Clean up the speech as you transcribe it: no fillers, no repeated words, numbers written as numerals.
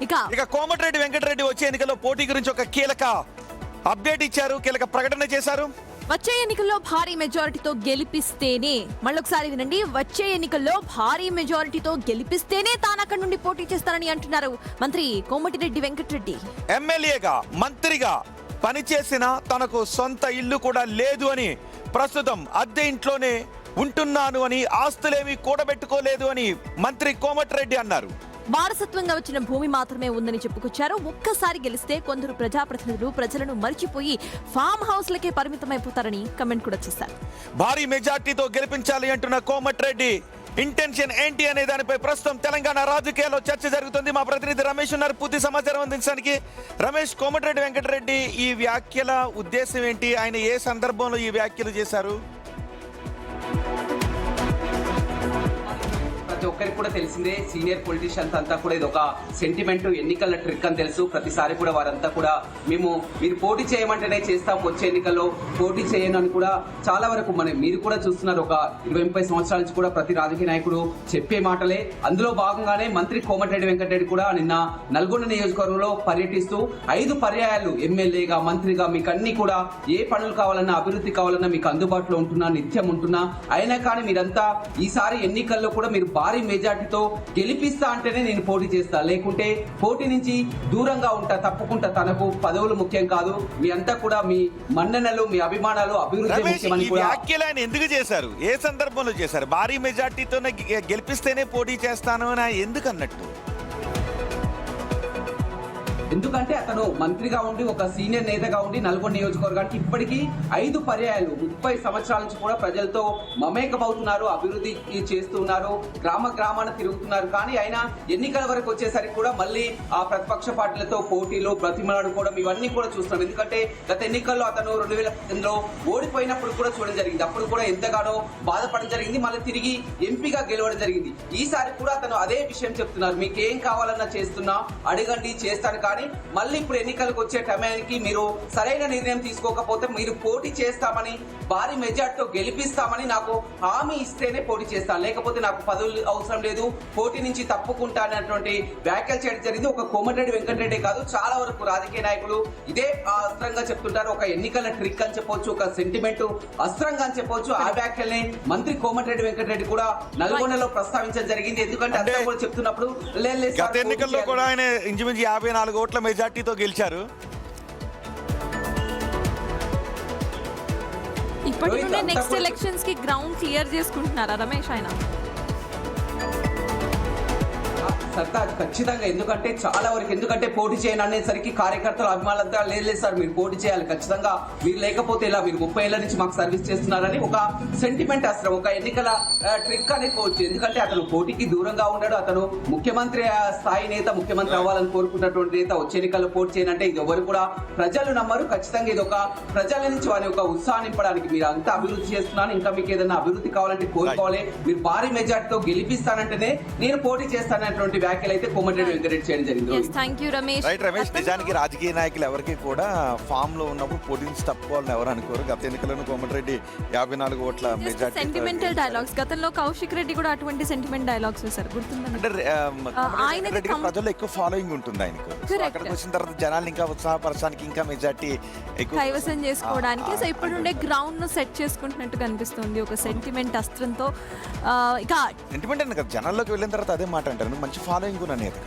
ఇక కోమటిరెడ్డి వెంకటరెడ్డి వచ్చే ఎన్నికల్లో పోటీ గురించి ఒక కీలక అప్డేట్ ఇచ్చారు, కీలక ప్రకటన చేశారు. వచ్చే ఎన్నికల్లో భారీ మెజారిటీతో గెలిపిస్తేనే, మళ్ళొకసారి వినండి, వచ్చే ఎన్నికల్లో భారీ మెజారిటీతో గెలిపిస్తేనే తాను అక్కడి నుండి పోటీ చేస్తారని అంటున్నారు మంత్రి కోమటిరెడ్డి వెంకటరెడ్డి. ఎమ్మెల్యేగా మంత్రిగా పనిచేసిన తనకు సొంత ఇల్లు కూడా లేదు అని, ప్రస్తుతం అద్దె ఇంట్లోనే ఉంటున్నాను అని, ఆస్తులేమీ కూడబెట్టుకోలేదు అని మంత్రి కోమటిరెడ్డి అన్నారు. వారసత్వంగా వచ్చిన భూమి మాత్రమే ఉందని చెప్పుకొచ్చారు. ఒక్కసారి గెలిస్తే కొందరు ప్రజాప్రతినిధులు ప్రజలను మర్చిపోయి ఫామ్ హౌస్లకే పరిమితమైపోతారని కమెంట్ కూడా చేశారు. భారీ మెజార్టీతో గెలిపించాలి అంటున్న కోమటిరెడ్డి ఇంటెన్షన్ ఏంటి అనే దానిపై ప్రస్తుతం తెలంగాణ రాజకీయాల్లో చర్చ జరుగుతుంది. మా ప్రతినిధి రమేష్ ఉన్నారు పూర్తి సమాచారం అందించడానికి. రమేష్, కోమటిరెడ్డి వెంకటరెడ్డి ఈ వ్యాఖ్యల ఉద్దేశం ఏంటి? ఆయన ఏ సందర్భంలో ఈ వ్యాఖ్యలు చేశారు? ప్రతి ఒక్కరికి కూడా తెలిసిందే, సీనియర్ పొలిటీషియన్స్ అంతా కూడా ఇది ఒక సెంటిమెంట్, ఎన్నికల ట్రిక్ అని తెలుసు. ప్రతిసారి కూడా వారంతా కూడా మీరు పోటీ చేయమంటేనే చేస్తాం, వచ్చే ఎన్నికల్లో పోటీ చేయను అని కూడా చాలా వరకు మీరు కూడా చూస్తున్నారు. ఒక 20-30 సంవత్సరాల నుంచి కూడా ప్రతి రాజకీయ నాయకుడు చెప్పే మాటలే. అందులో భాగంగానే మంత్రి కోమటిరెడ్డి వెంకటరెడ్డి కూడా నిన్న నల్గొండ నియోజకవర్గంలో పర్యటిస్తూ 5 పర్యాయాలు ఎమ్మెల్యేగా మంత్రిగా మీకు అన్ని కూడా ఏ పనులు కావాలన్నా, అభివృద్ధి కావాలన్నా మీకు అందుబాటులో ఉంటున్నా, నిత్యం ఉంటున్నా. అయినా కానీ మీరంతా ఈసారి ఎన్నికల్లో కూడా మీరు భారీ మెజార్టీతో గెలిపిస్తా అంటేనే నేను పోటీ చేస్తా, లేకుంటే పోటీ నుంచి దూరంగా ఉంటా, తప్పుకుంటా. తనకు పదవులు ముఖ్యం కాదు, మీ అంతా కూడా మీ మన్ననలు, మీ అభిమానాలు, అభివృద్ధి ముఖ్యమని కూడా. వ్యాఖ్యలు ఎందుకు చేశారు? ఏ సందర్భంలో చేశారు? భారీ మెజార్టీతోనే గెలిపిస్తేనే పోటీ చేస్తాను అని ఎందుకు అన్నట్టు? ఎందుకంటే అతను మంత్రిగా ఉండి, ఒక సీనియర్ నేతగా ఉండి నల్గొండ నియోజకవర్గానికి ఇప్పటికీ 5 పర్యాయాలు 30 సంవత్సరాల నుంచి కూడా ప్రజలతో మమేకమవుతున్నారు, అభివృద్ధి చేస్తున్నారు, గ్రామాన్ని తిరుగుతున్నారు. కానీ ఆయన ఎన్నికల వరకు వచ్చేసరికి కూడా మళ్ళీ ఆ ప్రతిపక్ష పార్టీలతో పోటీలు, బ్రతిమలాడుకోవడం ఇవన్నీ కూడా చూస్తున్నాం. ఎందుకంటే గత ఎన్నికల్లో అతను 2010లో ఓడిపోయినప్పుడు కూడా చూడడం జరిగింది. అప్పుడు కూడా ఎంతగానో బాధపడడం జరిగింది, మళ్ళీ తిరిగి ఎంపీగా గెలవడం జరిగింది. ఈసారి కూడా అతను అదే విషయం చెప్తున్నారు, మీకు ఏం కావాలన్నా చేస్తున్నా, అడగండి చేస్తాను. కానీ మళ్ళీ ఇప్పుడు ఎన్నికలకు వచ్చే టైంకి మీరు సరైన నిర్ణయం తీసుకోకపోతే మీరు పోటీ చేస్తామని, భారీ మెజార్టీతో గెలిపిస్తామని నాకు హామీ ఇస్తేనే పోటీ చేస్తాను, లేకపోతే నాకు పదవులు అవసరం లేదు, పోటీ నుంచి తప్పుకుంటా అనేటువంటి వ్యాఖ్యలు చేయడం జరిగింది. ఒక కోమటిరెడ్డి వెంకటరెడ్డి కాదు, చాలా వరకు రాజకీయ నాయకులు ఇదే అస్త్రంగా చెప్తుంటారు. ఒక ఎన్నికల ట్రిక్ అని చెప్పొచ్చు, ఒక సెంటిమెంట్ అస్త్రంగా అని చెప్పొచ్చు. ఆ వ్యాఖ్యల్ని మంత్రి కోమటిరెడ్డి వెంకటరెడ్డి కూడా నల్గొండలో ప్రస్తావించడం జరిగింది. ఎందుకంటే అందరూ కూడా చెప్తున్నప్పుడు గత ఎన్నికల్లో కూడా ఆయన ఇంచుమించు 54 ఓట్ల మెజార్టీతో గెలిచారు. ఇప్పటి నుండి నెక్స్ట్ ఎలక్షన్స్ కి గ్రౌండ్ క్లియర్ చేసుకుంటున్నారా రమేష్ ఆయన? సత్తా ఖచ్చితంగా, ఎందుకంటే చాలా వరకు, ఎందుకంటే పోటీ చేయను అనేసరికి కార్యకర్తలు, అభిమానులంతా లేదు సార్ మీరు పోటీ చేయాలి ఖచ్చితంగా, మీరు లేకపోతే ఇలా, మీరు 30 ఏళ్ల నుంచి మాకు సర్వీస్ చేస్తున్నారని ఒక సెంటిమెంట్ అస్త్రం, ఒక ఎన్నికల ట్రిక్ అనుకోవచ్చు. ఎందుకంటే అతను పోటీకి దూరంగా ఉన్నాడు, అతను ముఖ్యమంత్రి స్థాయి నేత, ముఖ్యమంత్రి అవ్వాలని కోరుకున్నటువంటి నేత. వచ్చే ఎన్నికల్లో పోటీ చేయనంటే ఇది ఎవరు కూడా ప్రజలు నమ్మరు. ఖచ్చితంగా ఇది ఒక ప్రజల నుంచి వారి ఒక ఉత్సాహం నింపడానికి, మీరు అంతా అభివృద్ధి చేస్తున్నాను, ఇంకా మీకు ఏదైనా అభివృద్ధి కావాలంటే కోరుకోవాలి, మీరు భారీ మెజార్టీతో గెలిపిస్తానంటేనే నేను పోటీ చేస్తానటువంటి వ్యాఖ్యలు అయితే కోమటిరెడ్డి వెంకటరెడ్డి చేయడం జరిగింది. రమేష్, నిజానికి రాజకీయ నాయకులు ఎవరికి కూడా ఫామ్ లో ఉన్నప్పుడు పోటీ నుంచి తప్పుకోవాలని ఎవరు అనుకోరు. గత ఎన్నికలను కోమటిరెడ్డి 54 ఓట్ల మెజార్టీ. సెంటిమెంటల్ డైలాగ్స్, గతంలో కౌశిక్ రెడ్డి కూడా అటువంటి సెంటిమెంట్ డైలాగ్స్ వేశారు, గుర్తుందా? అంటే ప్రజల్లో ఎక్కువ ఫాలోయింగ్ ఉంటుంది ఆయనకు. అక్కడికి వచ్చిన తర్వాత జనాలు ఇంకా ఉత్సాహపరచడానికి, ఇంకా మెజార్టీ ఎక్కువ కైవసం చేసుకోవడానికి. సో ఇప్పుడు నుండే గ్రౌండ్ ను సెట్ చేసుకుంటున్నట్టు కనిపిస్తుంది ఒక సెంటిమెంట్ అస్త్రంతో. ఇక సెంటిమెంట్ అని కదా, జనాల్లోకి వెళ్ళిన తర్వాత అదే మాట అంటారు, మంచి ఫాలోయింగ్ ఉన్న నేత.